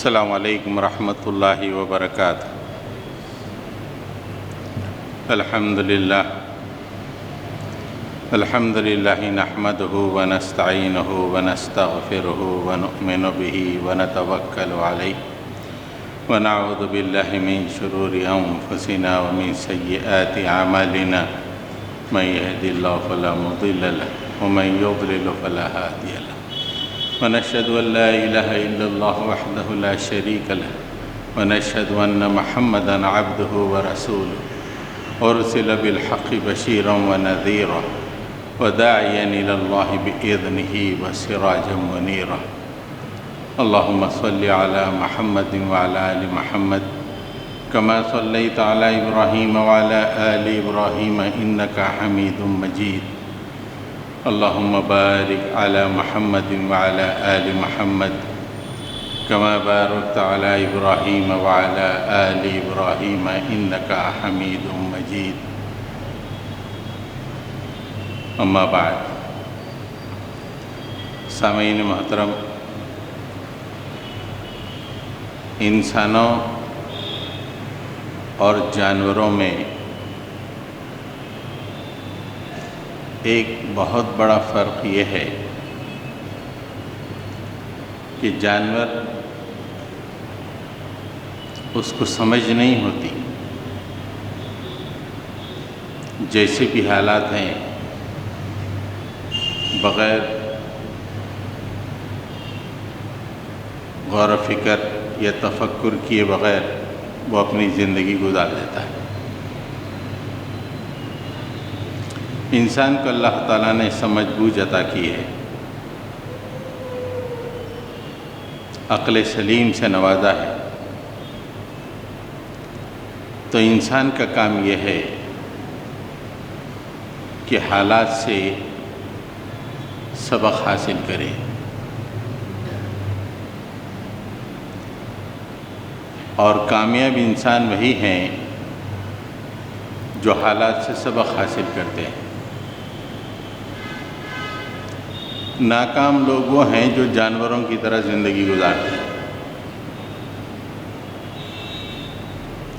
السلام علیکم ورحمۃ اللہ وبرکاتہ۔ الحمد للہ نحمده ونستعینه ونستغفره ونؤمن به ونتوکل علیہ ونعوذ باللہ من شرور انفسنا ومن سیئات اعمالنا من یهد اللہ فلا مضل له ومن یضلل فلا هادی له ونشهد أن لا إله إلا الله وحده لا شريك له ونشهد أن محمدًا عبده ورسوله أرسل بالحق بشيرا ونذيرا وداعيا إلى الله بإذنه وسراجا منيرا اللهم صل على محمد وعلى آل محمد كما صليت على إبراهيم وعلى آل إبراهيم إنك حميد مجيد اللهم بارك على محمد وعلى آل محمد كما باركت على إبراهيم وعلى آل إبراهيم إنك حميد مجيد اما بعد۔ سامعین محترم، انسانوں اور جانوروں میں ایک بہت بڑا فرق یہ ہے کہ جانور اس کو سمجھ نہیں ہوتی، جیسے بھی حالات ہیں بغیر غور و فکر یا تفکر کیے بغیر وہ اپنی زندگی گزار دیتا ہے۔ انسان کو اللہ تعالیٰ نے سمجھ بوجھ عطا کی ہے، عقل سلیم سے نوازا ہے، تو انسان کا کام یہ ہے کہ حالات سے سبق حاصل کرے، اور کامیاب انسان وہی ہیں جو حالات سے سبق حاصل کرتے ہیں۔ ناکام لوگ وہ ہیں جو جانوروں کی طرح زندگی گزارتے ہیں۔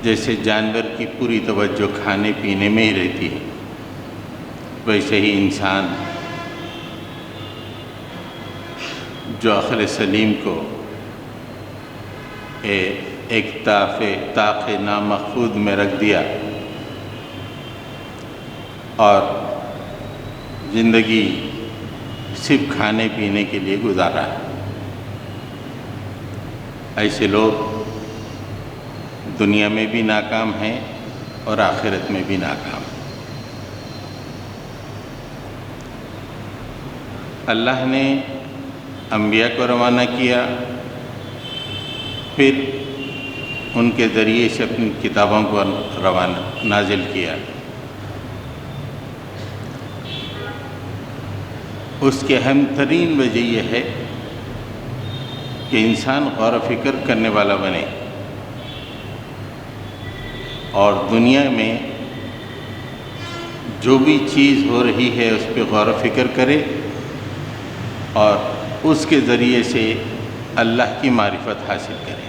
جیسے جانور کی پوری توجہ کھانے پینے میں ہی رہتی ہے، ویسے ہی انسان جو عقل سلیم کو ایک طاق نامحفوظ میں رکھ دیا اور زندگی صرف کھانے پینے کے لیے گزارا ہے، ایسے لوگ دنیا میں بھی ناکام ہیں اور آخرت میں بھی ناکام ہیں۔ اللہ نے انبیاء کو روانہ کیا، پھر ان کے ذریعے سے اپنی کتابوں کو نازل کیا۔ اس کی اہم ترین وجہ یہ ہے کہ انسان غور و فکر کرنے والا بنے اور دنیا میں جو بھی چیز ہو رہی ہے اس پہ غور و فکر کرے اور اس کے ذریعے سے اللہ کی معرفت حاصل کرے۔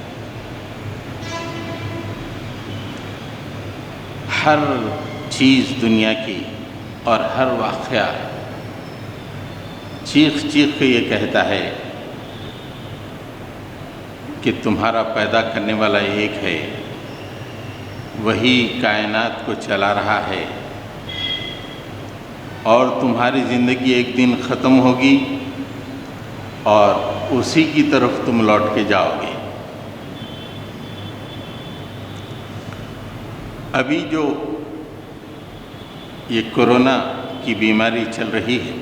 ہر چیز دنیا کی اور ہر واقعہ چیخ چیخ کے یہ کہتا ہے کہ تمہارا پیدا کرنے والا ایک ہے، وہی کائنات کو چلا رہا ہے، اور تمہاری زندگی ایک دن ختم ہوگی اور اسی کی طرف تم لوٹ کے جاؤ گے۔ ابھی جو یہ کورونا کی بیماری چل رہی ہے،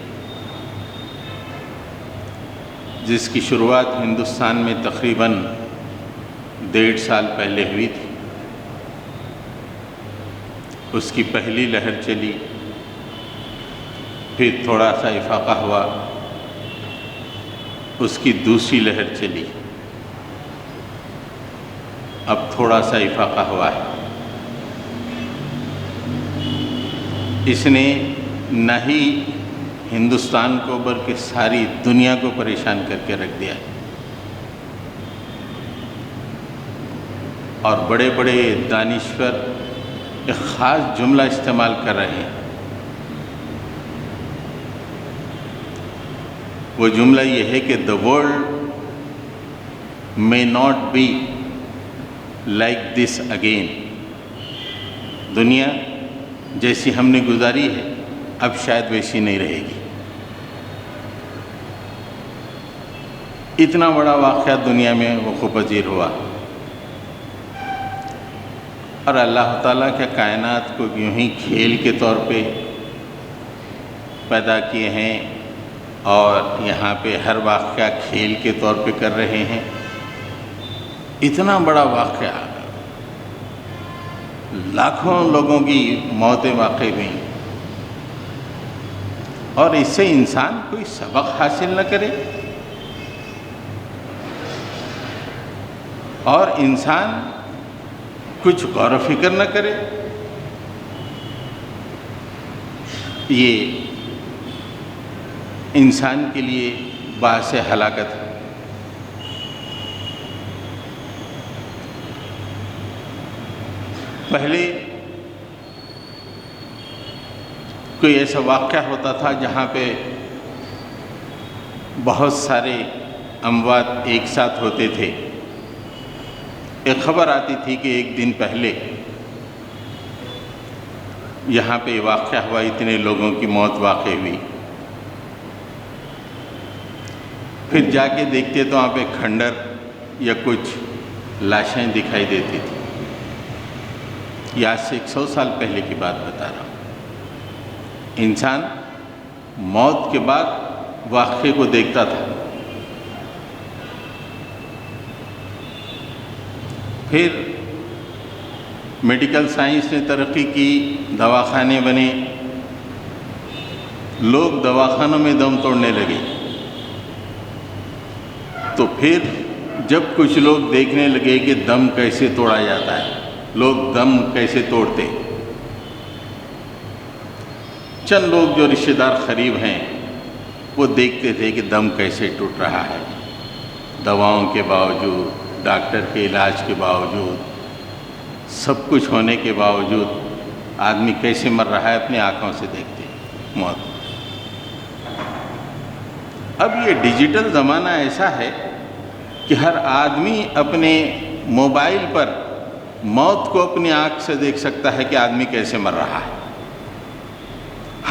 جس کی شروعات ہندوستان میں تقریباً 1.5 سال پہلے ہوئی تھی، اس کی پہلی لہر چلی، پھر تھوڑا سا افاقہ ہوا، اس کی دوسری لہر چلی، اب تھوڑا سا افاقہ ہوا ہے۔ اس نے نہ ہی ہندوستان کو بلکہ ساری دنیا کو پریشان کر کے رکھ دیا۔ اور بڑے بڑے دانشور ایک خاص جملہ استعمال کر رہے ہیں. وہ جملہ یہ ہے کہ the world may not be like this again. دنیا جیسی ہم نے گزاری ہے اب شاید ویسی نہیں رہے گی. اتنا بڑا واقعہ دنیا میں وقوع پذیر ہوا، اور اللہ تعالیٰ کے کائنات کو یوں ہی کھیل کے طور پہ پیدا کیے ہیں، اور یہاں پہ ہر واقعہ کھیل کے طور پہ کر رہے ہیں. اتنا بڑا واقعہ، لاکھوں لوگوں کی موتیں واقع ہوئیں، اور اس سے انسان کوئی سبق حاصل نہ کرے، اور انسان کچھ غور و فکر نہ کرے. یہ انسان کے لیے باعث ہلاکت ہے. پہلے کوئی ایسا واقعہ ہوتا تھا جہاں پہ بہت سارے اموات ایک ساتھ ہوتے تھے. ایک خبر آتی تھی کہ ایک دن پہلے یہاں پہ واقعہ ہوا، اتنے لوگوں کی موت واقع ہوئی. پھر جا کے دیکھتے تو وہاں پہ کھنڈر یا کچھ لاشیں دکھائی دیتی تھی. یہ آج سے 100 سال پہلے کی بات بتا رہا ہوں. انسان موت کے بعد واقعے کو دیکھتا تھا. پھر میڈیکل سائنس نے ترقی کی، دواخانے بنے، لوگ دواخانوں میں دم توڑنے لگے. تو پھر جب کچھ لوگ دیکھنے لگے کہ دم کیسے توڑا جاتا ہے، لوگ دم کیسے توڑتے، چند لوگ جو رشتہ دار قریب ہیں وہ دیکھتے تھے کہ دم کیسے ٹوٹ رہا ہے. دواؤں کے باوجود، ڈاکٹر کے علاج کے باوجود، سب کچھ ہونے کے باوجود آدمی کیسے مر رہا ہے، اپنی آنکھوں سے دیکھتے موت. اب یہ ڈیجیٹل زمانہ ایسا ہے کہ ہر آدمی اپنے موبائل پر موت کو اپنی آنکھ سے دیکھ سکتا ہے کہ آدمی کیسے مر رہا ہے.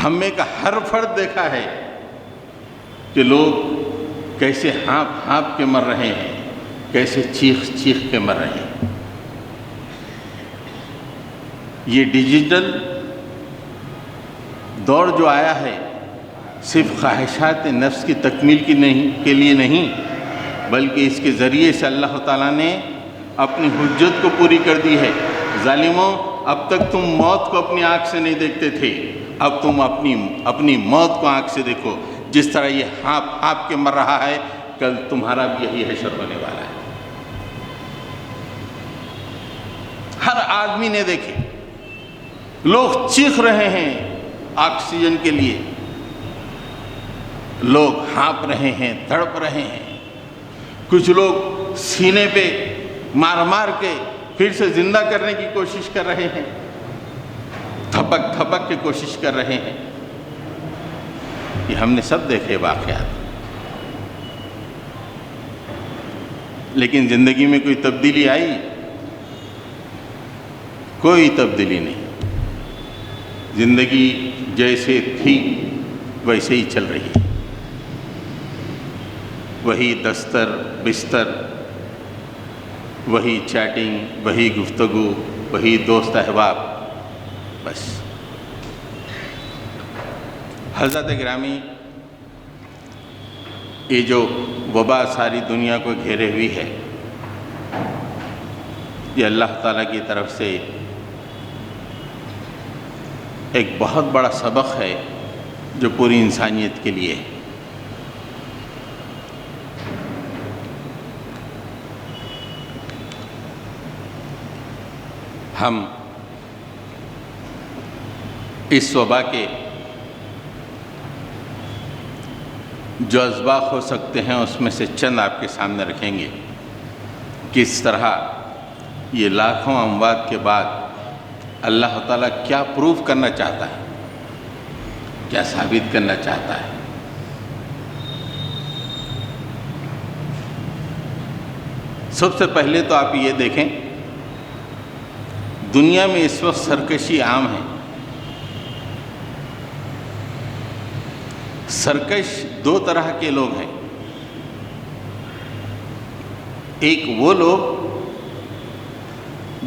ہم میں کا ہر فرد دیکھا ہے کہ لوگ کیسے ہانپ ہانپ کے مر رہے ہیں، کیسے چیخ چیخ کے مر رہے ہیں. یہ ڈیجیٹل دور جو آیا ہے صرف خواہشات نفس کی تکمیل کے لیے نہیں، بلکہ اس کے ذریعے سے اللہ تعالیٰ نے اپنی حجت کو پوری کر دی ہے. ظالموں، اب تک تم موت کو اپنی آنکھ سے نہیں دیکھتے تھے، اب تم اپنی موت کو آنکھ سے دیکھو. جس طرح یہ ہانپ ہانپ کے مر رہا ہے، کل تمہارا بھی یہی حشر ہونے والا ہے. ہر آدمی نے دیکھے لوگ چیخ رہے ہیں آکسیجن کے لیے، لوگ ہانپ رہے ہیں، تڑپ رہے ہیں. کچھ لوگ سینے پہ مار مار کے پھر سے زندہ کرنے کی کوشش کر رہے ہیں، تھپک تھپک کے کوشش کر رہے ہیں. یہ ہم نے سب دیکھے واقعات. لیکن زندگی میں کوئی تبدیلی آئی؟ کوئی تبدیلی نہیں. زندگی جیسے تھی ویسے ہی چل رہی ہے. وہی دستر بستر، وہی چیٹنگ، وہی گفتگو، وہی دوست احباب، بس. حضرت گرامی، یہ جو وبا ساری دنیا کو گھیرے ہوئی ہے، یہ اللہ تعالیٰ کی طرف سے ایک بہت بڑا سبق ہے جو پوری انسانیت کے لیے ہے. ہم اس وبا کے جو اسباق ہو سکتے ہیں اس میں سے چند آپ کے سامنے رکھیں گے. کس طرح یہ لاکھوں اموات کے بعد اللہ تعالیٰ کیا پروف کرنا چاہتا ہے، کیا ثابت کرنا چاہتا ہے؟ سب سے پہلے تو آپ یہ دیکھیں، دنیا میں اس وقت سرکشی عام ہے۔ سرکش دو طرح کے لوگ ہیں۔ ایک وہ لوگ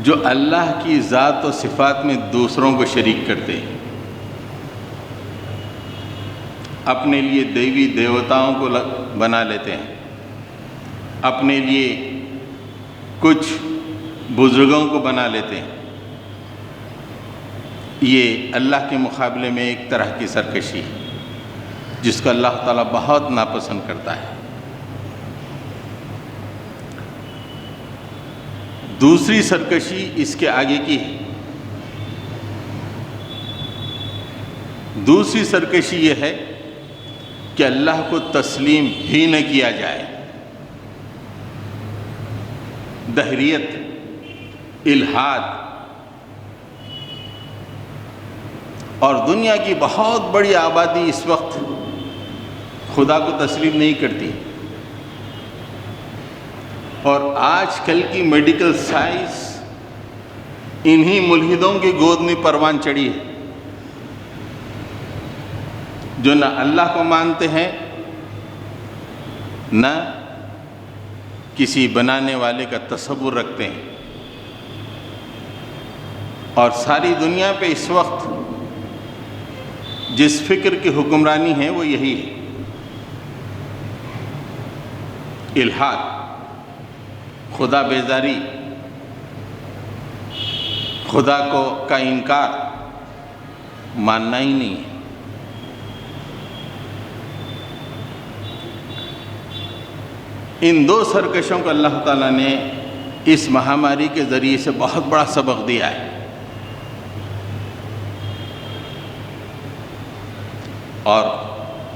جو اللہ کی ذات و صفات میں دوسروں کو شریک کرتے ہیں، اپنے لیے دیوی دیوتاؤں کو بنا لیتے ہیں، اپنے لیے کچھ بزرگوں کو بنا لیتے ہیں۔ یہ اللہ کے مقابلے میں ایک طرح کی سرکشی ہے جس کو اللہ تعالیٰ بہت ناپسند کرتا ہے۔ دوسری سرکشی اس کے آگے کی ہے۔ دوسری سرکشی یہ ہے کہ اللہ کو تسلیم ہی نہ کیا جائے۔ دہریت، الحاد، اور دنیا کی بہت بڑی آبادی اس وقت خدا کو تسلیم نہیں کرتی، اور آج کل کی میڈیکل سائنس انہی ملحدوں کی گود میں پروان چڑھی ہے جو نہ اللہ کو مانتے ہیں، نہ کسی بنانے والے کا تصور رکھتے ہیں۔ اور ساری دنیا پہ اس وقت جس فکر کی حکمرانی ہے وہ یہی ہے، الحاد، خدا بیزاری، خدا کا انکار، ماننا ہی نہیں ہے۔ ان دو سرکشوں کو اللہ تعالیٰ نے اس مہاماری کے ذریعے سے بہت بڑا سبق دیا ہے، اور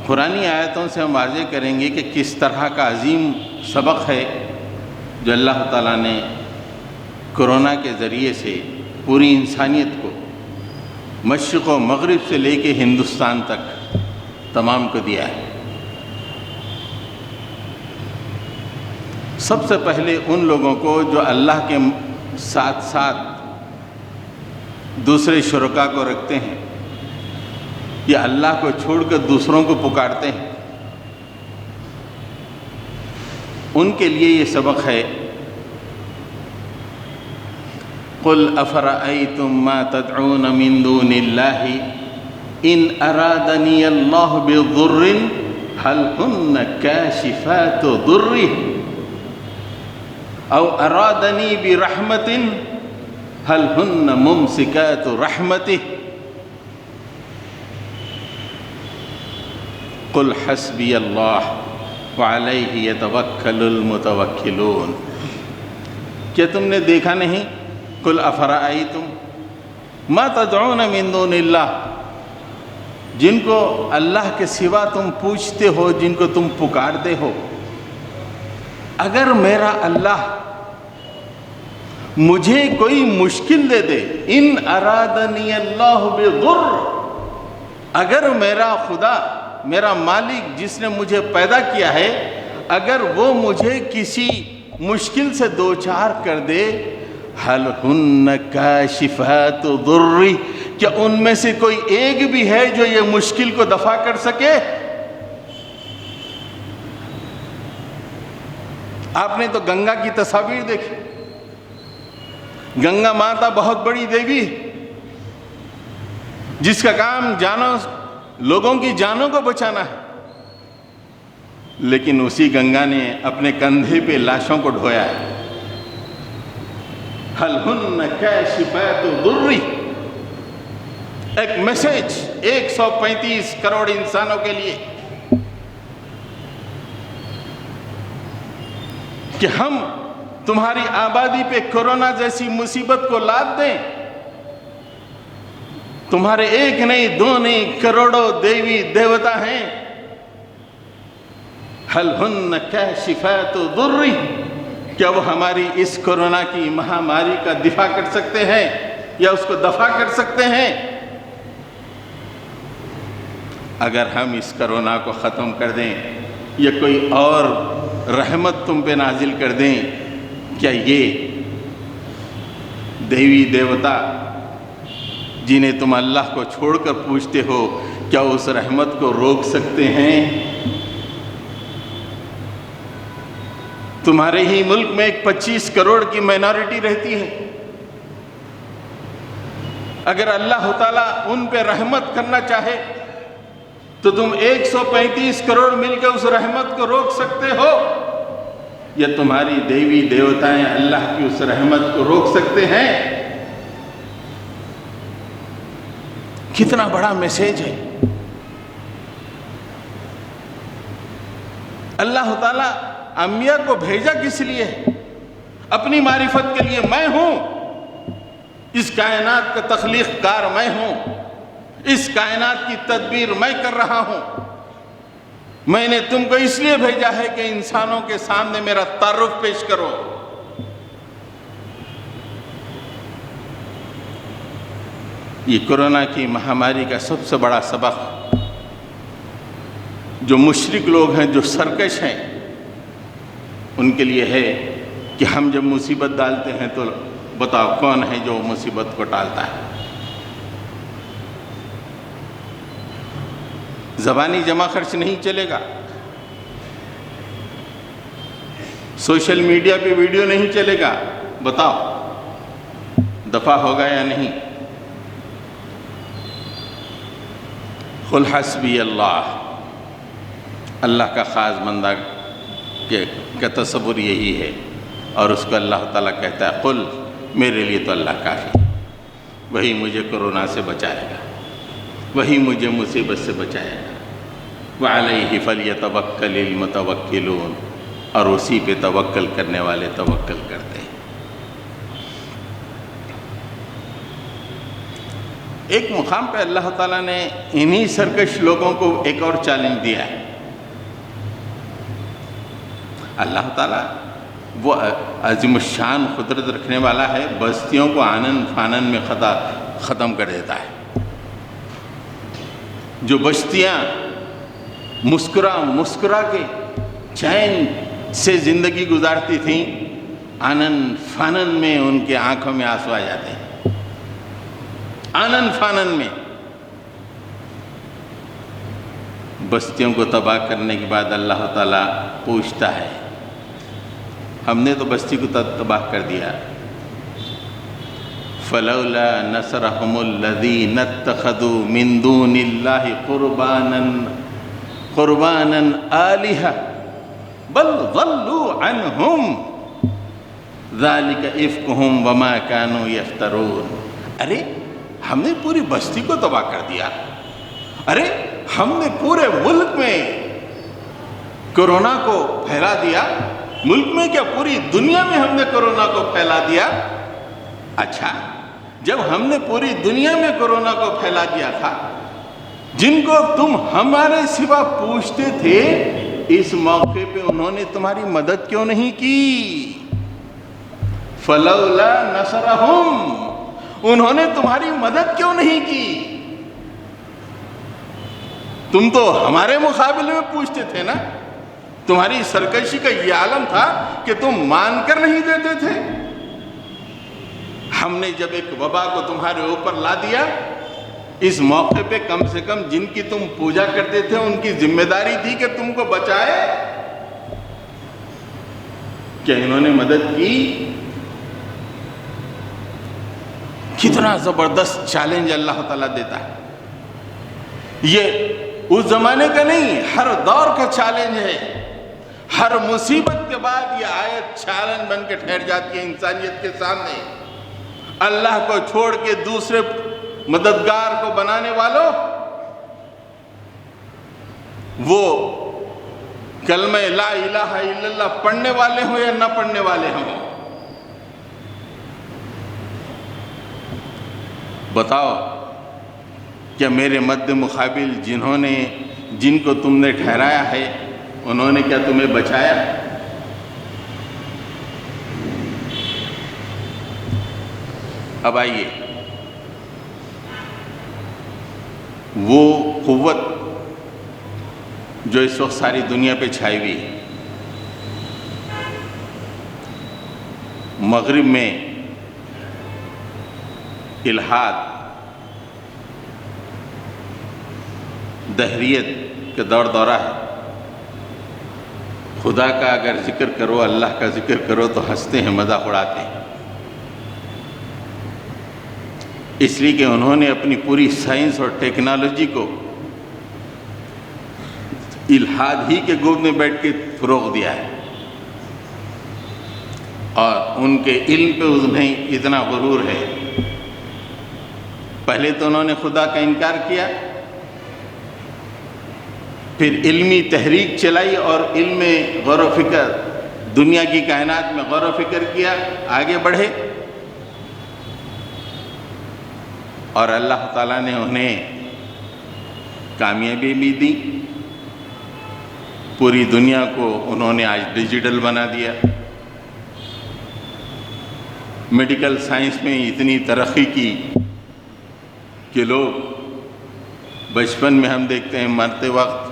قرآنی آیتوں سے ہم واضح کریں گے کہ کس طرح کا عظیم سبق ہے جو اللہ تعالیٰ نے کرونا کے ذریعے سے پوری انسانیت کو، مشرق و مغرب سے لے کے ہندوستان تک تمام کو دیا ہے۔ سب سے پہلے ان لوگوں کو جو اللہ کے ساتھ ساتھ دوسرے شرکا کو رکھتے ہیں یا اللہ کو چھوڑ کر دوسروں کو پکارتے ہیں، ان کے لیے یہ سبق ہے، قُلْ أَفَرَأَيْتُمْ مَا تَدْعُونَ مِن دُونِ اللَّهِ إِنْ أَرَادَنِيَ اللَّهُ بِضُرٍّ هَلْ هُنَّ كَاشِفَاتُ ضُرِّهِ أَوْ أَرَادَنِي بِرَحْمَةٍ هَلْ هُنَّ مُمْسِكَاتُ رَحْمَتِهِ قُلْ حَسْبِيَ اللَّهُ وَعَلَيْهِ يَتَوَكَّلُ الْمُتَوَكِّلُونَ۔ کیا تم نے دیکھا نہیں؟ قُلْ أَفَرَأَيْتُمْ مَا تَدْعُونَ مِن دُونِ اللَّهِ، جن کو اللہ کے سوا تم پوچھتے ہو، جن کو تم پکارتے ہو، اگر میرا اللہ مجھے کوئی مشکل دے دے، ان ارادنی اللہ بضر، اگر میرا خدا، میرا مالک جس نے مجھے پیدا کیا ہے، اگر وہ مجھے کسی مشکل سے دوچار کر دے، حل ہن کاشفات ضرّی، کیا ان میں سے کوئی ایک بھی ہے جو یہ مشکل کو دفع کر سکے؟ آپ نے تو گنگا کی تصاویر دیکھی، گنگا ماتا بہت بڑی دیوی جس کا کام لوگوں کی جانوں کو بچانا ہے، لیکن اسی گنگا نے اپنے کندھے پہ لاشوں کو ڈھویا ہے۔ حل ہن کاشفات ضرّی، ایک میسج 135 کروڑ انسانوں کے لیے کہ ہم تمہاری آبادی پہ کرونا جیسی مصیبت کو لاد دیں، تمہارے ایک نہیں، دو نہیں، کروڑوں دیوی دیوتا ہیں۔ حل ہن کاشفات ضرّی، کیا وہ ہماری اس کورونا کی مہاماری کا دفاع کر سکتے ہیں یا اس کو دفع کر سکتے ہیں؟ اگر ہم اس کورونا کو ختم کر دیں یا کوئی اور رحمت تم پہ نازل کر دیں، کیا یہ دیوی دیوتا جنہیں تم اللہ کو چھوڑ کر پوجتے ہو، کیا اس رحمت کو روک سکتے ہیں؟ تمہارے ہی ملک میں ایک 25 کروڑ کی مائنورٹی رہتی ہے۔ اگر اللہ تعالیٰ ان پہ رحمت کرنا چاہے تو تم 135 کروڑ مل کے اس رحمت کو روک سکتے ہو، یا تمہاری دیوی دیوتائیں اللہ کی اس رحمت کو روک سکتے ہیں؟ کتنا بڑا میسیج ہے۔ اللہ تعالیٰ انبیاء کو بھیجا کس لیے؟ اپنی معرفت کے لیے۔ میں ہوں اس کائنات کا تخلیق کار، میں ہوں اس کائنات کی تدبیر میں کر رہا ہوں۔ میں نے تم کو اس لیے بھیجا ہے کہ انسانوں کے سامنے میرا تعارف پیش کرو۔ یہ کورونا کی مہاماری کا سب سے بڑا سبق جو مشرک لوگ ہیں، جو سرکش ہیں، ان کے لیے ہے کہ ہم جب مصیبت ڈالتے ہیں تو بتاؤ کون ہے جو مصیبت کو ٹالتا ہے؟ زبانی جمع خرچ نہیں چلے گا، سوشل میڈیا پہ ویڈیو نہیں چلے گا، بتاؤ دفع ہوگا یا نہیں؟ قل حسبی اللہ، اللہ کا خاص بندہ کا تصور یہی ہے، اور اس کو اللہ تعالیٰ کہتا ہے قل، میرے لیے تو اللہ کافی، وہی مجھے کورونا سے بچائے گا، وہی مجھے مصیبت سے بچائے گا۔ وَعَلَيْهِ فَلْيَتَوَكَّلِ الْمُتَوَكِّلُونَ، اور اسی پہ توکل کرنے والے توکل کرتے ہیں۔ ایک مقام پہ اللہ تعالیٰ نے انہی سرکش لوگوں کو ایک اور چیلنج دیا ہے۔ اللہ تعالیٰ وہ عظیم الشان قدرت رکھنے والا ہے، بستیوں کو آنن فانن میں ختم کر دیتا ہے۔ جو بستیاں مسکرا کے چین سے زندگی گزارتی تھیں، آنن فانن میں ان کے آنکھوں میں آنسو آ جاتے ہیں۔ آنن فانن میں بستیوں کو تباہ کرنے کے بعد اللہ تعالیٰ پوچھتا ہے، ہم نے تو بستی کو تباہ کر دیا، فلولا نصرهم الذین اتخذوا من دون اللہ قربانا آلہہ بل ضلوا عنہم ذالک افکہم وما کانوا یفترون۔ ارے ہم نے پوری بستی کو تباہ کر دیا، ارے ہم نے پورے ملک میں کورونا کو پھیلا دیا، ملک میں کیا پوری دنیا میں ہم نے کورونا کو پھیلا دیا۔ اچھا، جب ہم نے پوری دنیا میں کورونا کو پھیلا دیا تھا، جن کو تم ہمارے سوا پوچھتے تھے، اس موقع پہ انہوں نے تمہاری مدد کیوں نہیں کی؟ فلولا نصرہم، انہوں نے تمہاری مدد کیوں نہیں کی؟ تم تو ہمارے مقابلے میں پوچھتے تھے نا، تمہاری سرکشی کا یہ عالم تھا کہ تم مان کر نہیں دیتے تھے۔ ہم نے جب ایک وبا کو تمہارے اوپر لا دیا، اس موقع پہ کم سے کم جن کی تم پوجا کرتے تھے ان کی ذمہ داری تھی کہ تم کو بچائے۔ کیا انہوں نے مدد کی؟ کتنا زبردست چیلنج اللہ تعالیٰ دیتا ہے۔ یہ اس زمانے کا نہیں، ہر دور کا چیلنج ہے۔ ہر مصیبت کے بعد یہ آیت چیلنج بن کے ٹھہر جاتی ہے انسانیت کے سامنے۔ اللہ کو چھوڑ کے دوسرے مددگار کو بنانے والوں، وہ کلمہ لا الہ الا اللہ پڑھنے والے ہوں یا نہ پڑھنے والے ہوں، بتاؤ کیا میرے مد مقابل جن کو تم نے ٹھہرایا ہے، انہوں نے کیا تمہیں بچایا؟ اب آئیے، وہ قوت جو اس وقت ساری دنیا پہ چھائی ہوئی ہے، مغرب میں الحاد، دہریت کا دور دورہ ہے۔ خدا کا اگر ذکر کرو، اللہ کا ذکر کرو تو ہنستے ہیں، مذاق اڑاتے ہیں، اس لیے کہ انہوں نے اپنی پوری سائنس اور ٹیکنالوجی کو الحاد ہی کے گود میں بیٹھ کے فروغ دیا ہے، اور ان کے علم پہ انہیں اتنا غرور ہے۔ پہلے تو انہوں نے خدا کا انکار کیا، پھر علمی تحریک چلائی اور علم میں غور و فکر، دنیا کی کائنات میں غور و فکر کیا، آگے بڑھے، اور اللہ تعالیٰ نے انہیں کامیابی بھی دی۔ پوری دنیا کو انہوں نے آج ڈیجیٹل بنا دیا، میڈیکل سائنس میں اتنی ترقی کی کہ لوگ بچپن میں ہم دیکھتے ہیں مرتے وقت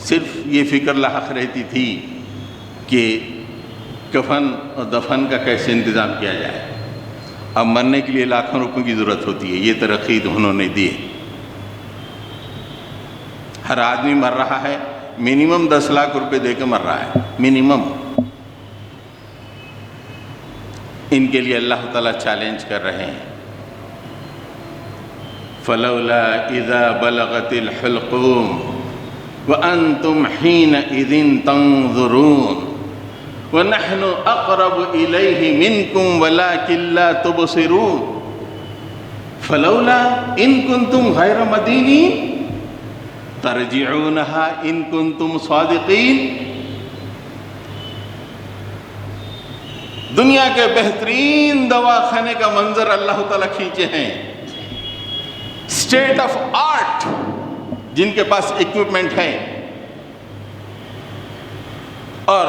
صرف یہ فکر لاحق رہتی تھی کہ کفن اور دفن کا کیسے انتظام کیا جائے، اب مرنے کے لیے لاکھوں روپے کی ضرورت ہوتی ہے۔ یہ ترقی انہوں نے دی ہے۔ ہر آدمی مر رہا ہے، منیمم 10 لاکھ روپے دے کے مر رہا ہے، منیمم۔ ان کے لیے اللہ تعالیٰ چیلنج کر رہے ہیں، فلولا اذا بلغت الحلقوم وانتم حينئذ تنظرون ونحن اقرب اليه منكم ولكن لا تبصرون فلولا ان كنتم غير مدينين ترجعونها ان كنتم صادقين۔ دنیا کے بہترین دواخانے کا منظر اللہ تعالیٰ کھینچے ہیں، اسٹیٹ آف آرٹ، جن کے پاس اکوپمنٹ ہے، اور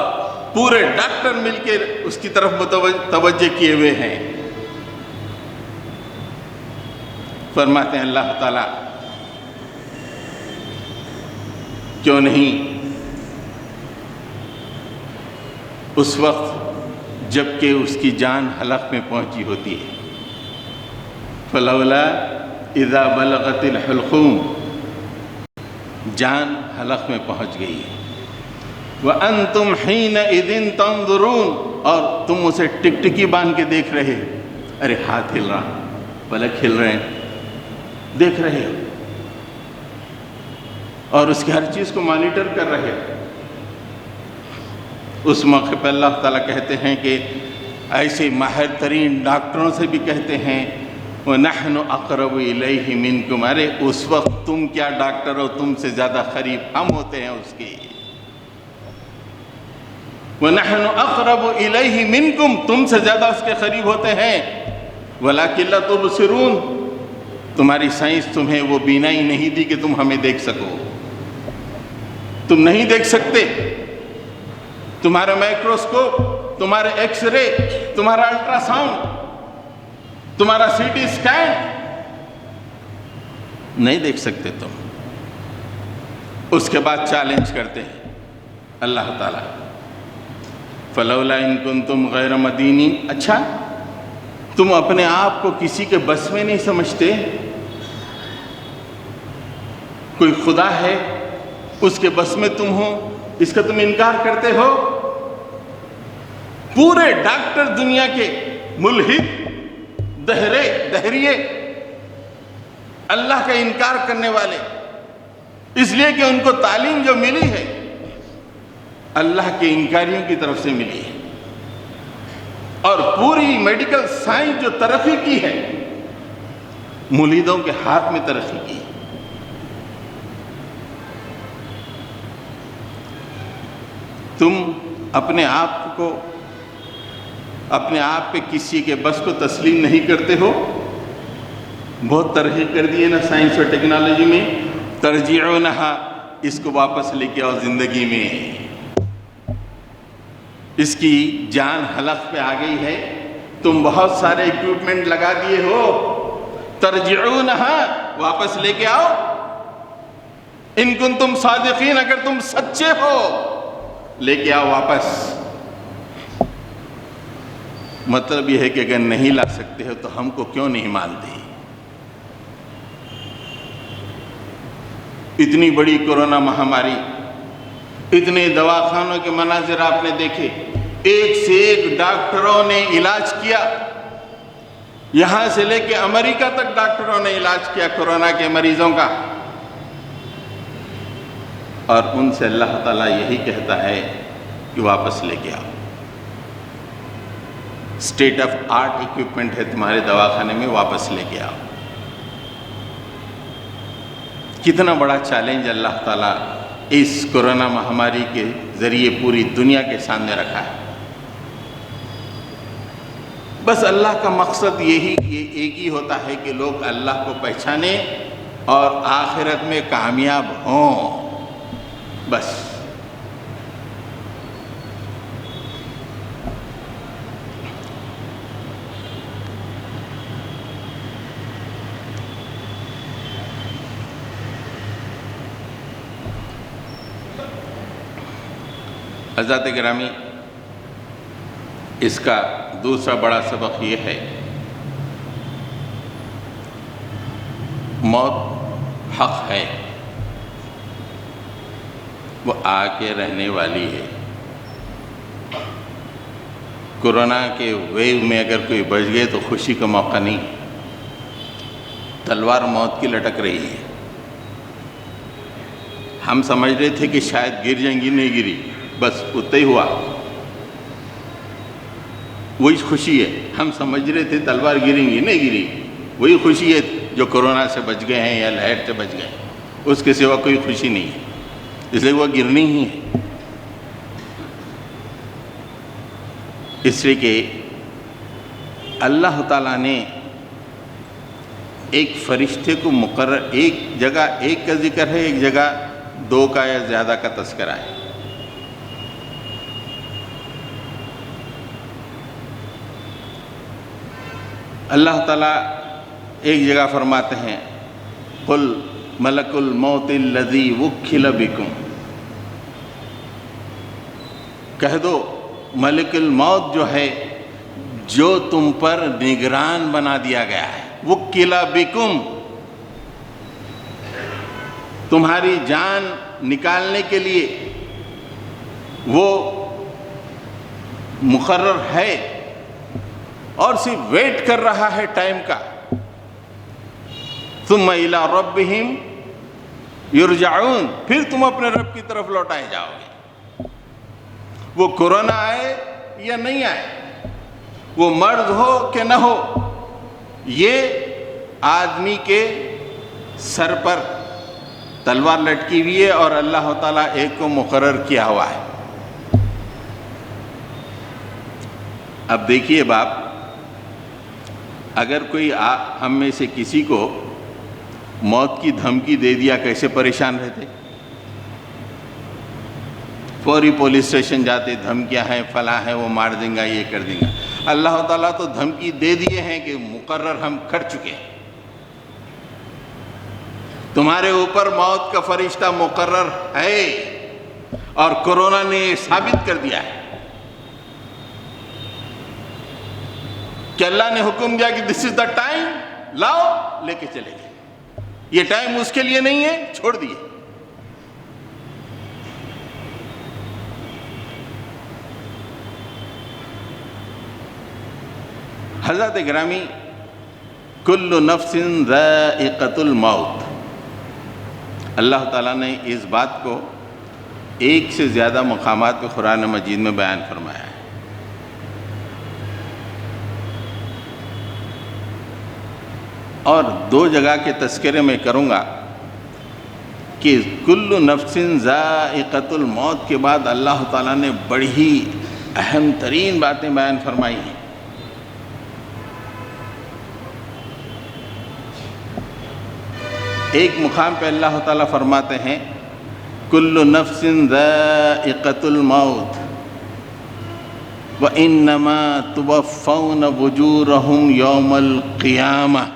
پورے ڈاکٹر مل کے اس کی طرف توجہ کیے ہوئے ہیں۔ فرماتے ہیں اللہ تعالیٰ کیوں نہیں اس وقت جب کہ اس کی جان حلق میں پہنچی ہوتی ہے، فلولا اذا بلغت الحلقوم، جان حلق میں پہنچ گئی ہے، وانتم حینئذ تنظرون، اور تم اسے ٹکٹکی باندھ کے دیکھ رہے، ارے ہاتھ ہل رہا، پلک ہل رہے ہیں، دیکھ رہے ہو، اور اس کی ہر چیز کو مانیٹر کر رہے ہو۔ اس موقع پہ اللہ تعالیٰ کہتے ہیں کہ ایسے ماہر ترین ڈاکٹروں سے بھی کہتے ہیں وَنَحْنُ أَقْرَبُ إِلَيْهِ مِنْكُمْ، ارے اس وقت تم کیا ڈاکٹر ہو، تم سے زیادہ قریب ہم ہوتے ہیں اس کے۔ وَنَحْنُ أَقْرَبُ إِلَيْهِ مِنْكُمْ، تم سے زیادہ اس کے قریب ہوتے ہیں، وَلَكِنْ لَا تُبْصِرُونَ، تمہاری سائنس تمہیں وہ بینائی نہیں دی کہ تم ہمیں دیکھ سکو، تم نہیں دیکھ سکتے۔ تمہارا مائکروسکوپ، تمہارے ایکس رے، تمہارا الٹرا ساؤنڈ، تمہارا سی ٹی اسکین نہیں دیکھ سکتے تم۔ اس کے بعد چیلنج کرتے ہیں اللہ تعالیٰ، فلولا ان کنتم غیر مدینین، اچھا تم اپنے آپ کو کسی کے بس میں نہیں سمجھتے؟ کوئی خدا ہے، اس کے بس میں تم ہو، اس کا تم انکار کرتے ہو؟ پورے ڈاکٹر دنیا کے ملحد، دہریے، اللہ کا انکار کرنے والے، اس لیے کہ ان کو تعلیم جو ملی ہے اللہ کے انکاریوں کی طرف سے ملی ہے، اور پوری میڈیکل سائنس جو ترقی کی ہے ملحدوں کے ہاتھ میں ترقی کی ہے۔ تم اپنے آپ پہ کسی کے بس کو تسلیم نہیں کرتے ہو؟ بہت ترقی کر دی ہے نا سائنس اور ٹیکنالوجی میں، ترجعونہا، اس کو واپس لے کے آؤ زندگی میں۔ اس کی جان حلق پہ آ گئی ہے، تم بہت سارے اکوپمنٹ لگا دیے ہو، ترجعونہا، واپس لے کے آؤ، ان کنتم صادقین، اگر تم سچے ہو لے کے آؤ واپس۔ مطلب یہ ہے کہ اگر نہیں لا سکتے ہو تو ہم کو کیوں نہیں مانتے؟ اتنی بڑی کورونا مہاماری، اتنے دواخانوں کے مناظر آپ نے دیکھے، ایک سے ایک ڈاکٹروں نے علاج کیا، یہاں سے لے کے امریکہ تک ڈاکٹروں نے علاج کیا کورونا کے مریضوں کا، اور ان سے اللہ تعالیٰ یہی کہتا ہے کہ واپس لے کے آؤ۔ اسٹیٹ آف آرٹ اکوپمنٹ ہے تمہارے دواخانے میں، واپس لے کے آؤ۔ کتنا بڑا چیلنج اللہ تعالیٰ اس کورونا مہاماری کے ذریعے پوری دنیا کے سامنے رکھا ہے۔ بس اللہ کا مقصد یہی ایک ہی ہوتا ہے کہ لوگ اللہ کو پہچانیں اور آخرت میں کامیاب ہوں، بس۔ حضرات گرامی، اس کا دوسرا بڑا سبق یہ ہے، موت حق ہے، وہ آ کے رہنے والی ہے۔ کورونا کے ویو میں اگر کوئی بچ گئے تو خوشی کا موقع نہیں، تلوار موت کی لٹک رہی ہے۔ ہم سمجھ رہے تھے کہ شاید گر جائیں گی، نہیں گری، بس اتنا ہی ہوا، وہی خوشی ہے۔ ہم سمجھ رہے تھے تلوار گریں گی، نہیں گری، وہی خوشی ہے جو کورونا سے بچ گئے ہیں یا لہر سے بچ گئے، اس کے سوا کوئی خوشی نہیں ہے، اس لیے وہ گرنی ہی ہے۔ اس لیے کہ اللہ تعالیٰ نے ایک فرشتے کو مقرر، ایک جگہ ایک کا ذکر ہے، ایک جگہ دو کا یا زیادہ کا تذکرہ ہے۔ اللہ تعالیٰ ایک جگہ فرماتے ہیں قُلْ مَلَكُ الْمَوْتِ الَّذِي وُكِّلَ بِكُمْ، کہہ دو ملک الموت جو ہے جو تم پر نگران بنا دیا گیا ہے، وُكِّلَ بِكُمْ، تمہاری جان نکالنے کے لیے وہ مقرر ہے اور صرف ویٹ کر رہا ہے ٹائم کا۔ ثم الی ربہم یرجعون، پھر تم اپنے رب کی طرف لوٹائے جاؤ گے۔ وہ کورونا آئے یا نہیں آئے، وہ مرض ہو کہ نہ ہو، یہ آدمی کے سر پر تلوار لٹکی ہوئی ہے اور اللہ تعالیٰ ایک کو مقرر کیا ہوا ہے۔ اب دیکھیے باپ، اگر کوئی ہم میں سے کسی کو موت کی دھمکی دے دیا، کیسے پریشان رہتے؟ فوری پولیس اسٹیشن جاتے، دھمکیاں ہیں، فلاں ہیں، وہ مار دیں گا، یہ کر دیں گا۔ اللہ تعالیٰ تو دھمکی دے دیے ہیں کہ مقرر ہم کر چکے ہیں، تمہارے اوپر موت کا فرشتہ مقرر ہے، اور کورونا نے یہ ثابت کر دیا ہے کہ اللہ نے حکم دیا کہ دس از دا ٹائم، لاؤ، لے کے چلے گئے۔ یہ ٹائم اس کے لیے نہیں ہے، چھوڑ دیے۔ حضرات گرامی، کل نفس ذائقۃ الموت، اللہ تعالیٰ نے اس بات کو ایک سے زیادہ مقامات پہ قرآن مجید میں بیان فرمایا ہے۔ اور دو جگہ کے تذکرے میں کروں گا کہ کل نفس ذائقۃ الموت کے بعد اللہ تعالیٰ نے بڑی ہی اہم ترین باتیں بیان فرمائی ہیں۔ ایک مقام پہ اللہ تعالیٰ فرماتے ہیں کل نفس ذائقۃ الموت، وَإِنَّمَا تُوَفَّوْنَ وُجُورَهُمْ يَوْمَ الْقِيَامَةِ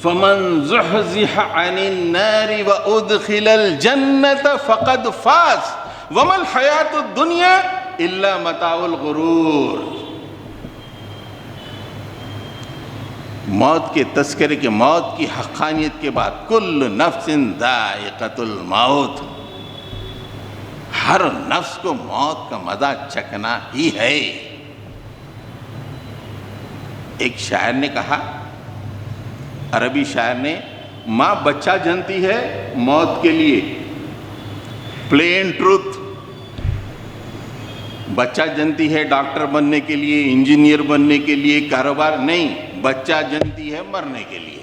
فَمَنْ زُحْزِحَ عَنِ النَّارِ وَأُدْخِلَ الْجَنَّةَ فَقَدْ فَازَ وَمَا الْحَيَاةُ الدُّنْيَا إِلَّا مَتَاعُ الْغُرُورِ۔ موت کے تذکرے کے، موت کی حقانیت کے بعد کل نفس ذائقۃ الموت، ہر نفس کو موت کا مزہ چکھنا ہی ہے۔ ایک شاعر نے کہا، عربی شاعر نے، ماں بچہ جنتی ہے موت کے لیے، پلین ٹروتھ، بچہ جنتی ہے ڈاکٹر بننے کے لیے، انجینئر بننے کے لیے، کاروبار نہیں، بچہ جنتی ہے مرنے کے لیے۔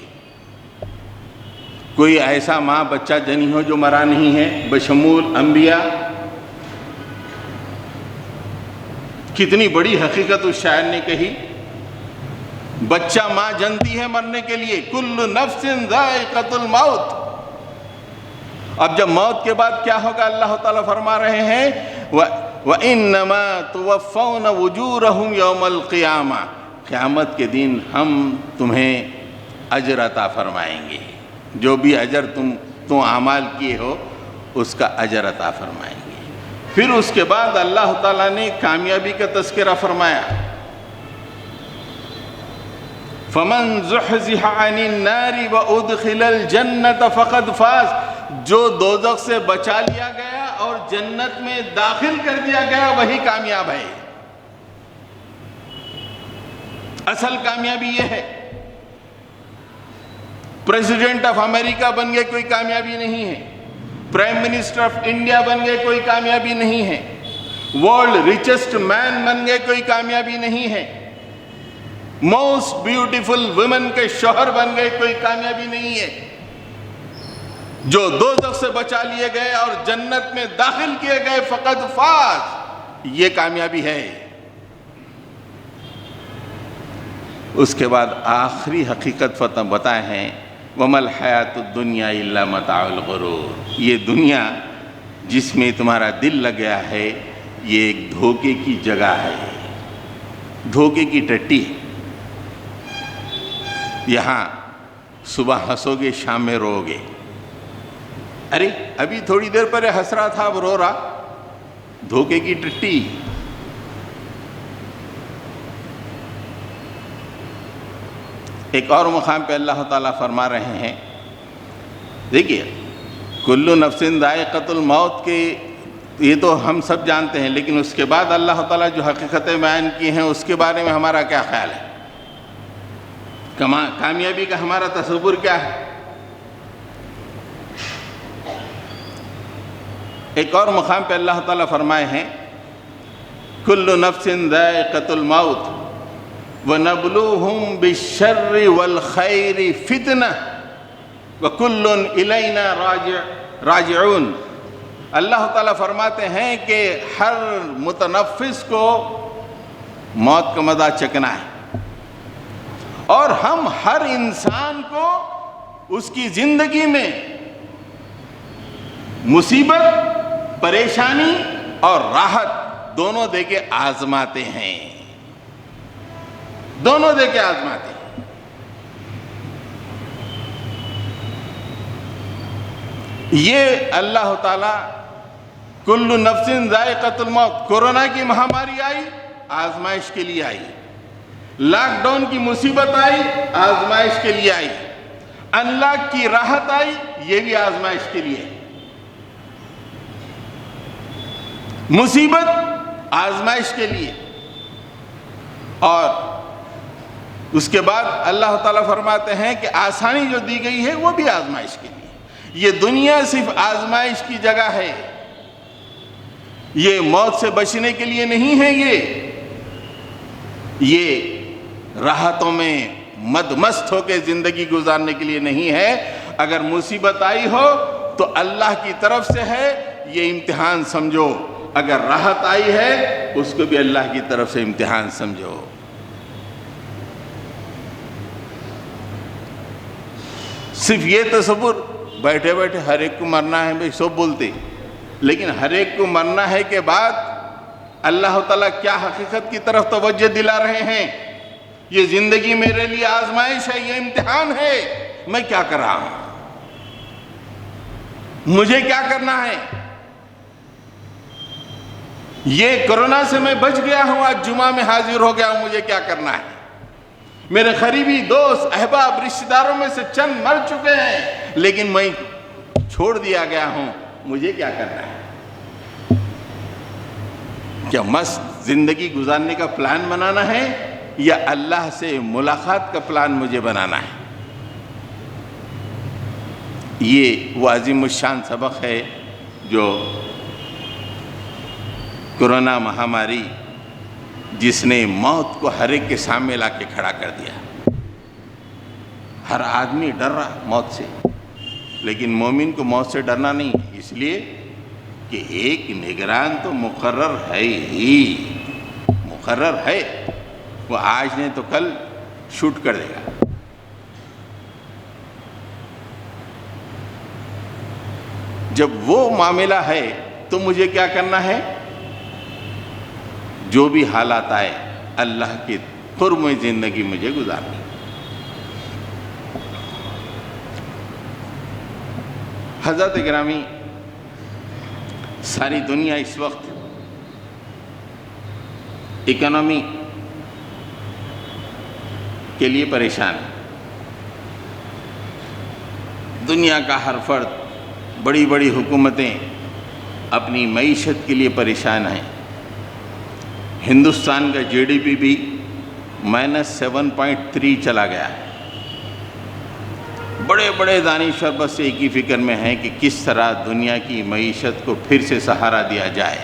کوئی ایسا ماں بچہ جنی ہو جو مرا نہیں ہے بشمول انبیاء؟ کتنی بڑی حقیقت اس شاعر نے کہی، بچہ ماں جنتی ہے مرنے کے لیے، کل نفس ذائقۃ الموت۔ اب جب موت کے بعد کیا ہوگا اللہ تعالیٰ فرما رہے ہیں، وَإِنَّمَا تُوَفَّوْنَ وُجُورَهُمْ يَوْمَ الْقِيَامَةِ، قیامت کے دن ہم تمہیں اجر عطا فرمائیں گے، جو بھی اجر تم اعمال کیے ہو اس کا اجر عطا فرمائیں گے۔ پھر اس کے بعد اللہ تعالیٰ نے کامیابی کا تذکرہ فرمایا، فَمَنْ زُحْزِحَ عَنِ النَّارِ وَأُدْخِلَ الْجَنَّةَ فَقَدْ فَازَ، جو دوزخ سے بچا لیا گیا اور جنت میں داخل کر دیا گیا وہی کامیاب ہے۔ اصل کامیابی یہ ہے، پریزیڈنٹ آف امریکہ بن گئے کوئی کامیابی نہیں ہے، پرائم منسٹر آف انڈیا بن گئے کوئی کامیابی نہیں ہے، ورلڈ ریچسٹ مین بن گئے کوئی کامیابی نہیں ہے، موسٹ بیوٹیفل ویمن کے شوہر بن گئے کوئی کامیابی نہیں ہے۔ جو دوزخ سے بچا لیے گئے اور جنت میں داخل کیے گئے فقد فاز، یہ کامیابی ہے۔ اس کے بعد آخری حقیقت بتائے ہیں، وَمَا الْحَيَاةُ الدُّنْيَا إِلَّا مَتَاعُ الْغُرُورِ، یہ دنیا جس میں تمہارا دل لگ گیا ہے یہ ایک دھوکے کی جگہ ہے، دھوکے کی ٹٹی ہے۔ یہاں صبح ہنسو گے شام میں رو گے، ارے ابھی تھوڑی دیر پہلے ہنس رہا تھا اب رو رہا، دھوکے کی ٹٹی۔ ایک اور مقام پہ اللہ تعالیٰ فرما رہے ہیں، دیکھیے کل نفس ذائقۃ الموت کے یہ تو ہم سب جانتے ہیں، لیکن اس کے بعد اللہ تعالیٰ جو حقیقتیں بیان کی ہیں اس کے بارے میں ہمارا کیا خیال ہے؟ کامیابی کا ہمارا تصور کیا ہے؟ ایک اور مقام پہ اللہ تعالیٰ فرمائے ہیں، کل نفس ذائقۃ الموت وَنَبْلُوهُمْ بِالشَّرِّ وَالْخَيْرِ فِتْنَةً وَكُلٌّ إِلَيْنَا رَاجِعُونَ۔ اللہ تعالیٰ فرماتے ہیں کہ ہر متنفس کو موت کا مزہ چکھنا ہے، اور ہم ہر انسان کو اس کی زندگی میں مصیبت، پریشانی اور راحت دونوں دے کے آزماتے ہیں، دونوں دے کے آزماتے ہیں۔ یہ اللہ تعالیٰ کل نفس ذائقۃ الموت، کورونا کی مہاماری آئی آزمائش کے لیے آئی، لاک ڈاؤن کی مصیبت آئی آزمائش کے لیے آئی، انلاک کی راحت آئی یہ بھی آزمائش کے لیے، مصیبت آزمائش کے لیے۔ اور اس کے بعد اللہ تعالیٰ فرماتے ہیں کہ آسانی جو دی گئی ہے وہ بھی آزمائش کے لیے۔ یہ دنیا صرف آزمائش کی جگہ ہے، یہ موت سے بچنے کے لیے نہیں ہے، یہ راحتوں میں مدمست ہو کے زندگی گزارنے کے لیے نہیں ہے۔ اگر مصیبت آئی ہو تو اللہ کی طرف سے ہے، یہ امتحان سمجھو، اگر راحت آئی ہے اس کو بھی اللہ کی طرف سے امتحان سمجھو۔ صرف یہ تصور بیٹھے بیٹھے ہر ایک کو مرنا ہے بھائی سب بولتے، لیکن ہر ایک کو مرنا ہے کے بعد اللہ تعالیٰ کیا حقیقت کی طرف توجہ دلا رہے ہیں؟ یہ زندگی میرے لیے آزمائش ہے، یہ امتحان ہے، میں کیا کر رہا ہوں، مجھے کیا کرنا ہے؟ یہ کرونا سے میں بچ گیا ہوں، آج جمعہ میں حاضر ہو گیا ہوں، مجھے کیا کرنا ہے؟ میرے قریبی دوست احباب رشتہ داروں میں سے چند مر چکے ہیں، لیکن میں چھوڑ دیا گیا ہوں، مجھے کیا کرنا ہے؟ کیا مست زندگی گزارنے کا پلان بنانا ہے یا اللہ سے ملاقات کا پلان مجھے بنانا ہے؟ یہ وہ عظیم الشان سبق ہے جو کرونا مہاماری جس نے موت کو ہر ایک کے سامنے لا کے کھڑا کر دیا۔ ہر آدمی ڈر رہا موت سے، لیکن مومن کو موت سے ڈرنا نہیں، اس لیے کہ ایک نگران تو مقرر ہے ہی، مقرر ہے، وہ آج نہیں تو کل شوٹ کر دے گا۔ جب وہ معاملہ ہے تو مجھے کیا کرنا ہے؟ جو بھی حالات آئے اللہ کے قرب میں زندگی مجھے گزارنی۔ حضرت گرامی، ساری دنیا اس وقت اکنومی کے لیے پریشان ہے۔ دنیا کا ہر فرد، بڑی بڑی حکومتیں اپنی معیشت کے لیے پریشان ہیں۔ ہندوستان کا جی ڈی پی بھی -7.3 چلا گیا ہے۔ بڑے بڑے دانشور بس ایک ہی فکر میں ہیں کہ کس طرح دنیا کی معیشت کو پھر سے سہارا دیا جائے۔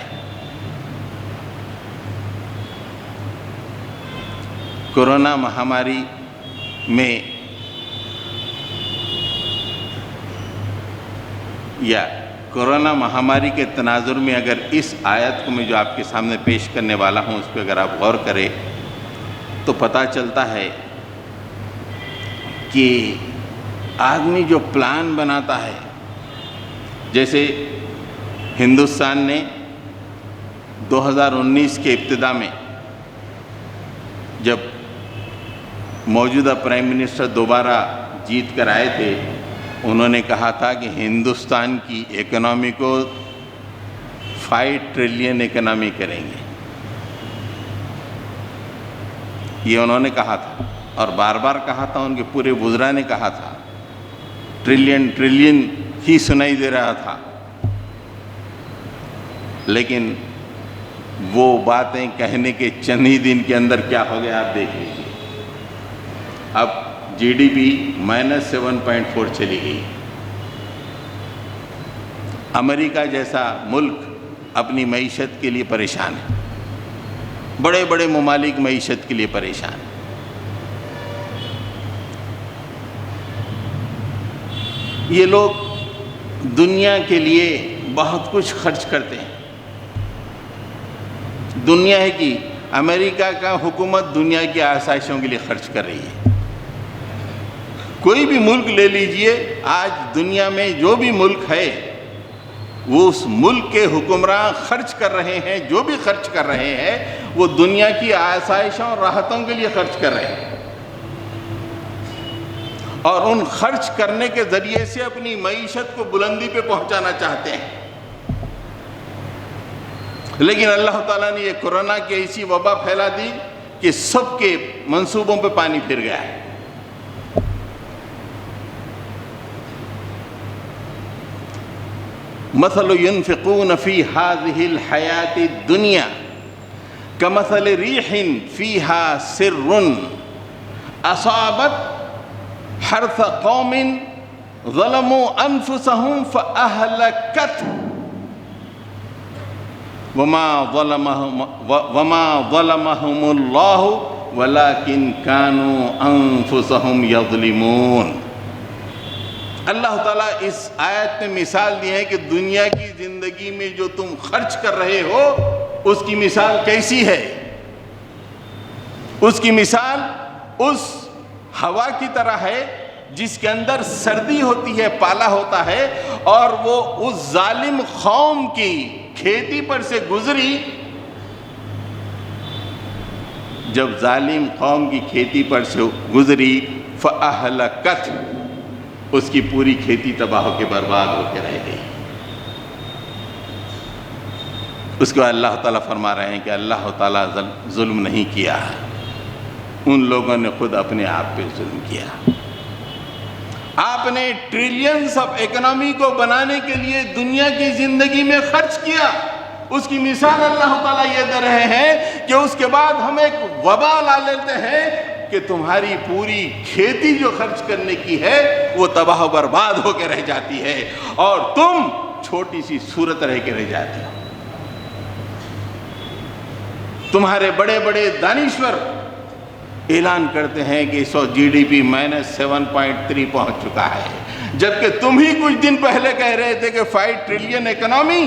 کورونا مہاماری میں یا کورونا مہاماری کے تناظر میں اگر اس آیت کو میں جو آپ کے سامنے پیش کرنے والا ہوں اس پہ اگر آپ غور کریں تو پتہ چلتا ہے کہ آدمی جو پلان بناتا ہے، جیسے ہندوستان نے 2019 کے ابتدا میں جب موجودہ پرائم منسٹر دوبارہ جیت کر آئے تھے، انہوں نے کہا تھا کہ ہندوستان کی اکنامی کو 5 ٹریلین اکنامی کریں گے، یہ انہوں نے کہا تھا، اور بار بار کہا تھا، ان کے پورے وزراء نے کہا تھا، ٹریلین ہی سنائی دے رہا تھا، لیکن وہ باتیں کہنے کے چند ہی دن کے اندر کیا ہو گیا آپ دیکھ لیجیے۔ اب جی ڈی پی -7.4 چلی گئی۔ امریکہ جیسا ملک اپنی معیشت کے لیے پریشان ہے، بڑے بڑے ممالک معیشت کے لیے پریشان ہیں۔ یہ لوگ دنیا کے لیے بہت کچھ خرچ کرتے ہیں۔ دنیا ہے کہ امریکہ کا حکومت دنیا کی آسائشوں کے لیے خرچ کر رہی ہے۔ کوئی بھی ملک لے لیجئے، آج دنیا میں جو بھی ملک ہے وہ اس ملک کے حکمراں خرچ کر رہے ہیں، جو بھی خرچ کر رہے ہیں وہ دنیا کی آسائشوں اور راحتوں کے لیے خرچ کر رہے ہیں، اور ان خرچ کرنے کے ذریعے سے اپنی معیشت کو بلندی پہ پہنچانا چاہتے ہیں۔ لیکن اللہ تعالیٰ نے یہ کورونا کی ایسی وبا پھیلا دی کہ سب کے منصوبوں پہ پانی پھر گیا ہے۔ مثل ينفقون في هذه الحياة الدنيا كمثل ريح فيها سر أصابت حرث قوم ظلموا أنفسهم فأهلكته وما ظلمهم الله ولكن كانوا أنفسهم يظلمون۔ اللہ تعالیٰ اس آیت میں مثال دی ہے کہ دنیا کی زندگی میں جو تم خرچ کر رہے ہو اس کی مثال کیسی ہے؟ اس کی مثال اس ہوا کی طرح ہے جس کے اندر سردی ہوتی ہے، پالا ہوتا ہے، اور وہ اس ظالم قوم کی کھیتی پر سے گزری جب ظالم قوم کی کھیتی پر سے گزری فَأَهْلَكَتْ، اس کی پوری کھیتی تباہ ہو کے برباد ہو کے رہ گئی۔ اس کو اللہ تعالیٰ فرما رہے ہیں کہ اللہ تعالیٰ ظلم نہیں کیا، ان لوگوں نے خود اپنے آپ پہ ظلم کیا۔ آپ نے ٹریلینز آف اکنامی کو بنانے کے لیے دنیا کی زندگی میں خرچ کیا، اس کی مثال اللہ تعالیٰ یہ دے رہے ہیں کہ اس کے بعد ہم ایک وبا لا لیتے ہیں کہ تمہاری پوری کھیتی جو خرچ کرنے کی ہے وہ تباہ و برباد ہو کے رہ جاتی ہے اور تم چھوٹی سی صورت رہ کے رہ جاتی ہو۔ تمہارے بڑے بڑے دانشور اعلان کرتے ہیں کہ اس وقت جی ڈی پی -7.3 پہنچ چکا ہے، جبکہ تم ہی کچھ دن پہلے کہہ رہے تھے کہ 5 ٹریلین اکنامی۔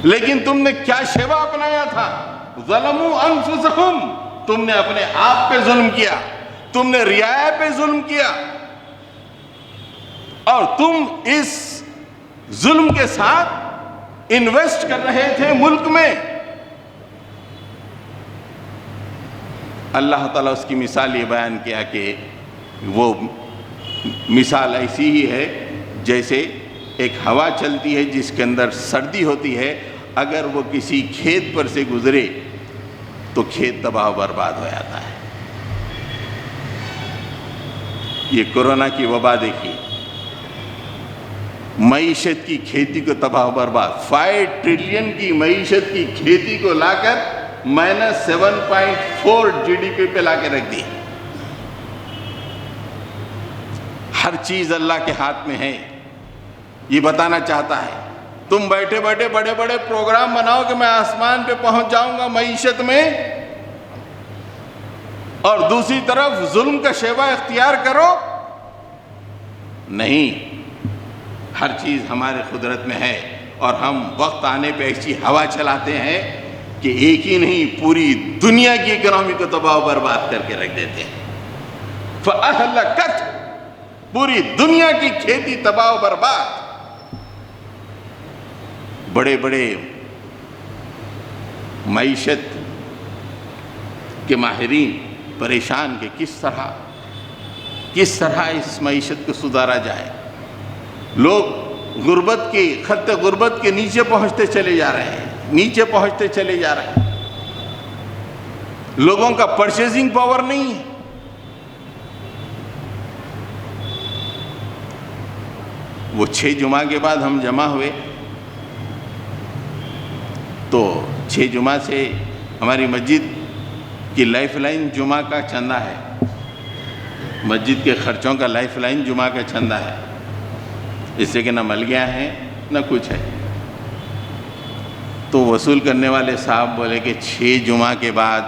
لیکن تم نے کیا شیوا اپنایا تھا؟ ظلموا انفسہم، تم نے اپنے آپ پہ ظلم کیا، تم نے رعایا پہ ظلم کیا، اور تم اس ظلم کے ساتھ انویسٹ کر رہے تھے ملک میں۔ اللہ تعالیٰ اس کی مثال یہ بیان کیا کہ وہ مثال ایسی ہی ہے جیسے ایک ہوا چلتی ہے جس کے اندر سردی ہوتی ہے، اگر وہ کسی کھیت پر سے گزرے تو کھیت تباہ و برباد ہو جاتا ہے۔ یہ کورونا کی وبا دیکھیے، معیشت کی کھیتی کو تباہ و برباد، 5 ٹریلین کی معیشت کی کھیتی کو لا کر -7.4 جی ڈی پی پہ لا کے رکھ دی۔ ہر چیز اللہ کے ہاتھ میں ہے، یہ بتانا چاہتا ہے۔ تم بیٹھے بیٹھے بڑے بڑے پروگرام بناؤ کہ میں آسمان پہ پہنچ جاؤں گا معیشت میں، اور دوسری طرف ظلم کا شیوا اختیار کرو۔ نہیں، ہر چیز ہمارے قدرت میں ہے، اور ہم وقت آنے پہ ایسی ہوا چلاتے ہیں کہ ایک ہی نہیں پوری دنیا کی اکنامی کو تباہ و برباد کر کے رکھ دیتے ہیں۔ فَأَهْلَكَتْ، پوری دنیا کی کھیتی تباہ و برباد۔ بڑے بڑے معیشت کے ماہرین پریشان کہ کس طرح اس معیشت کو سدھارا جائے۔ لوگ غربت کی خط غربت کے نیچے پہنچتے چلے جا رہے ہیں، نیچے پہنچتے چلے جا رہے ہیں۔ لوگوں کا پرچیزنگ پاور نہیں ہے۔ وہ 6 جمعہ کے بعد ہم جمع ہوئے تو 6 جمعہ سے ہماری مسجد کی لائف لائن جمعہ کا چندہ ہے، مسجد کے خرچوں کا لائف لائن جمعہ کا چندہ ہے، اس سے کہ نہ ملگیاں ہیں نہ کچھ ہے۔ تو وصول کرنے والے صاحب بولے کہ 6 جمعہ کے بعد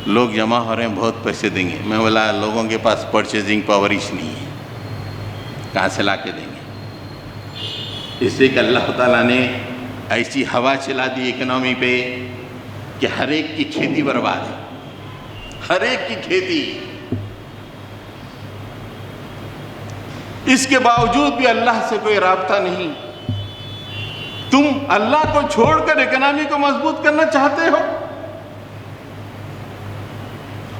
لوگ جمع ہو رہے ہیں، بہت پیسے دیں گے۔ میں بولا لوگوں کے پاس پرچیزنگ پاور ہی نہیں ہے، کہاں سے لا کے دیں گے؟ اس سے کہ اللہ تعالیٰ نے ایسی ہوا چلا دی اکنامی پہ کہ ہر ایک کی کھیتی برباد ہے، ہر ایک کی کھیتی۔ اس کے باوجود بھی اللہ سے کوئی رابطہ نہیں۔ تم اللہ کو چھوڑ کر اکنامی کو مضبوط کرنا چاہتے ہو؟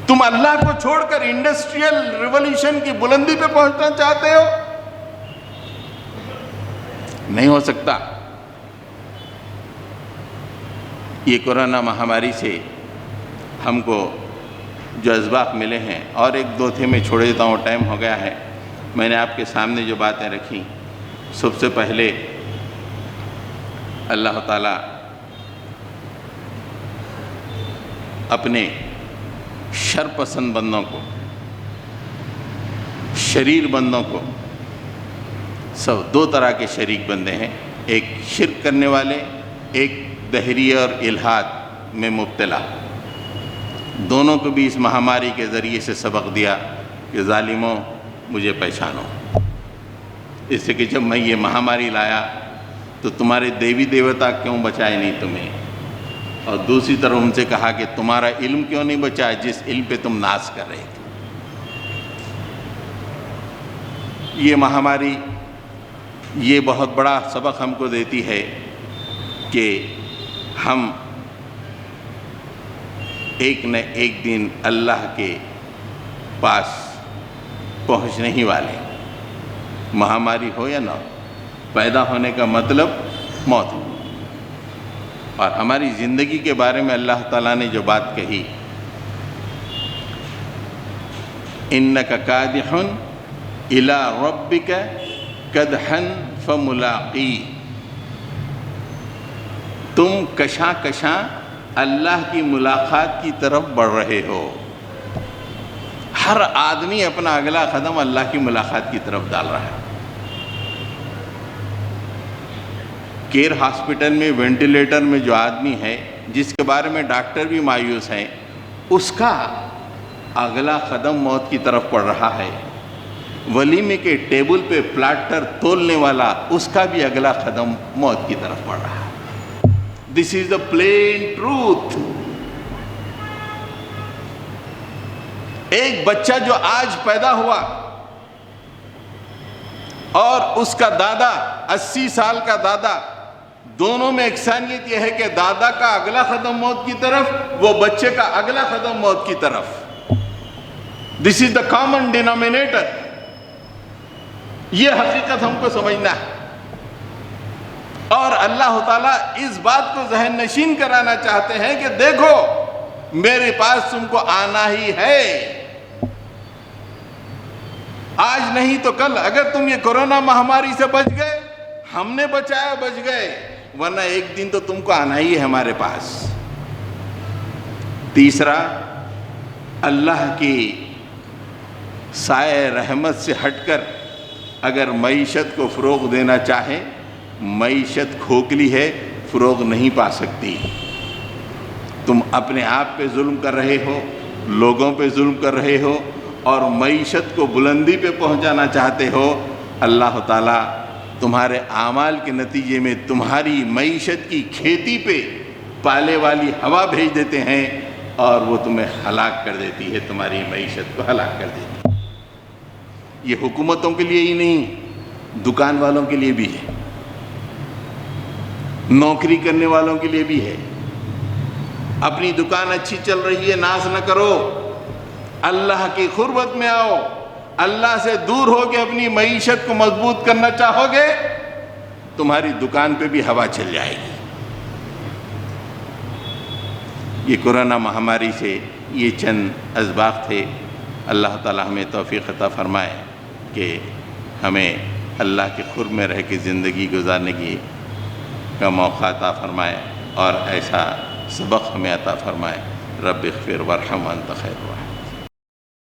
تم اللہ کو چھوڑ کر انڈسٹریل ریولوشن کی بلندی پہ پہنچنا چاہتے ہو؟ نہیں ہو سکتا۔ یہ کورونا مہاماری سے ہم کو جو اسباق ملے ہیں، اور 1-2 تھے میں چھوڑ دیتا ہوں، ٹائم ہو گیا ہے۔ میں نے آپ کے سامنے جو باتیں رکھی، سب سے پہلے اللہ تعالیٰ اپنے شر پسند بندوں کو، شریر بندوں کو، سب 2 طرح کے شریک بندے ہیں، ایک شرک کرنے والے، ایک دہریہ اور الحاد میں مبتلا۔ دونوں کو بھی اس مہاماری کے ذریعے سے سبق دیا کہ ظالموں مجھے پہچانو۔ اس سے کہ جب میں یہ مہاماری لایا تو تمہارے دیوی دیوتا کیوں بچائے نہیں تمہیں، اور دوسری طرف ان سے کہا کہ تمہارا علم کیوں نہیں بچایا جس علم پہ تم ناز کر رہے تھے۔ یہ مہاماری یہ بہت بڑا سبق ہم کو دیتی ہے کہ ہم ایک نہ ایک دن اللہ کے پاس پہنچنے ہی والے، مہاماری ہو یا نہ ہو، پیدا ہونے کا مطلب موت ہے۔ اور ہماری زندگی کے بارے میں اللہ تعالیٰ نے جو بات کہی، اِنَّكَ كَادِحٌ إِلَىٰ رَبِّكَ كَدْحًا فَمُلَاقِيهِ، تم کشاں کشاں اللہ کی ملاقات کی طرف بڑھ رہے ہو۔ ہر آدمی اپنا اگلا قدم اللہ کی ملاقات کی طرف ڈال رہا ہے۔ کیئر ہاسپٹل میں وینٹیلیٹر میں جو آدمی ہے، جس کے بارے میں ڈاکٹر بھی مایوس ہیں، اس کا اگلا قدم موت کی طرف پڑ رہا ہے۔ ولیمے کے ٹیبل پہ پلاٹر تولنے والا، اس کا بھی اگلا قدم موت کی طرف پڑ رہا ہے۔ دس از دا پلین ٹروتھ۔ ایک بچہ جو آج پیدا ہوا اور اس کا دادا 80 سال کا دادا، دونوں میں یکسانیت یہ ہے کہ دادا کا اگلا قدم موت کی طرف، وہ بچے کا اگلا قدم موت کی طرف۔ دس از دا کامن ڈینامینیٹر۔ یہ حقیقت ہم کو سمجھنا ہے، اور اللہ تعالیٰ اس بات کو ذہن نشین کرانا چاہتے ہیں کہ دیکھو میرے پاس تم کو آنا ہی ہے، آج نہیں تو کل۔ اگر تم یہ کورونا مہاماری سے بچ گئے، ہم نے بچایا، بچ گئے، ورنہ ایک دن تو تم کو آنا ہی ہے ہمارے پاس۔ تیسرا، اللہ کی سائے رحمت سے ہٹ کر اگر معیشت کو فروغ دینا چاہے، معیشت کھوکھلی ہے، فروغ نہیں پا سکتی۔ تم اپنے آپ پہ ظلم کر رہے ہو، لوگوں پہ ظلم کر رہے ہو، اور معیشت کو بلندی پہ پہنچانا چاہتے ہو۔ اللہ تعالیٰ تمہارے اعمال کے نتیجے میں تمہاری معیشت کی کھیتی پہ پالے والی ہوا بھیج دیتے ہیں، اور وہ تمہیں ہلاک کر دیتی ہے، تمہاری معیشت کو ہلاک کر دیتی ہے۔ یہ حکومتوں کے لیے ہی نہیں، دکان والوں کے لیے بھی ہے، نوکری کرنے والوں کے لیے بھی ہے۔ اپنی دکان اچھی چل رہی ہے، ناز نہ کرو، اللہ کی قربت میں آؤ۔ اللہ سے دور ہو کے اپنی معیشت کو مضبوط کرنا چاہو گے، تمہاری دکان پہ بھی ہوا چل جائے گی۔ یہ کورونا مہاماری سے یہ چند اسباق تھے۔ اللہ تعالیٰ ہمیں توفیق عطا فرمائے کہ ہمیں اللہ کے قرب میں رہ کے زندگی گزارنے کا موقع عطا فرمائے، اور ایسا سبق ہمیں عطا فرمائے۔ رب اغفر وارحم وانت خیر الراحمین۔